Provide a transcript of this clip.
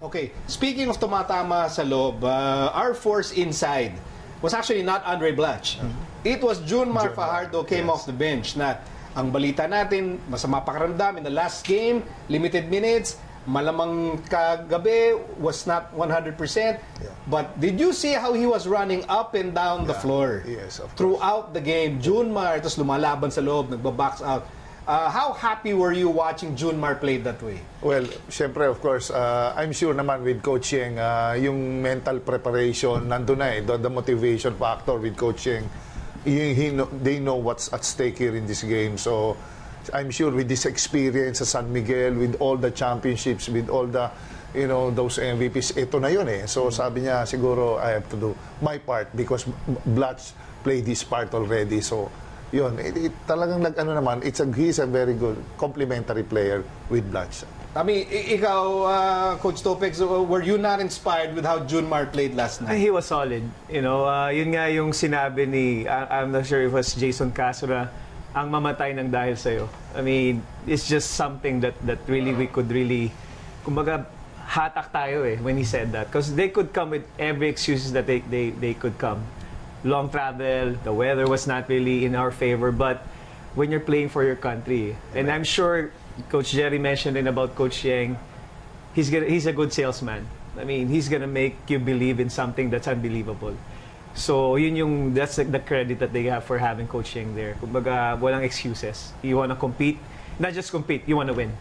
Okay, speaking of tumatama sa loob, our force inside was actually not Andre Blatch. It was Junmar Fajardo came off the bench na ang balita natin, masama pakiramdam in the last game, limited minutes, malamang kagabi was not 100%. But did you see how he was running up and down the floor? Yes, of course. Throughout the game, Junmar, tapos lumalaban sa loob, nagbabox out. How happy were you watching Junmar play that way? Well, syempre, of course, I'm sure naman with Coach Yeng, yung mental preparation, nandun na eh, the motivation factor with Coach Yeng. They know what's at stake here in this game. So, I'm sure with this experience sa San Miguel, with all the championships, with all the, you know, those MVPs, ito na yun eh. So, sabi niya, siguro, I have to do my part because Blatch played this part already. So, yun, talagang nag-ano naman, he's a very good complementary player with Blatch. I mean, ikaw, Coach Topex, were you not inspired with how Junmar played last night? He was solid. You know, yun nga yung sinabi ni, I'm not sure if it was Jason Castro, ang mamatay ng dahil sa'yo. I mean, it's just something that really we could really, kumbaga, hatak tayo eh when he said that. Because they could come with every excuses that they could come. Long travel, the weather was not really in our favor, but when you're playing for your country, and I'm sure Coach Jerry mentioned it about Coach Yeng, he's a good salesman. I mean, he's gonna make you believe in something that's unbelievable. So that's the credit that they have for having Coach Yeng there. Kumbaga, walang excuses. You wanna compete, not just compete, you wanna win.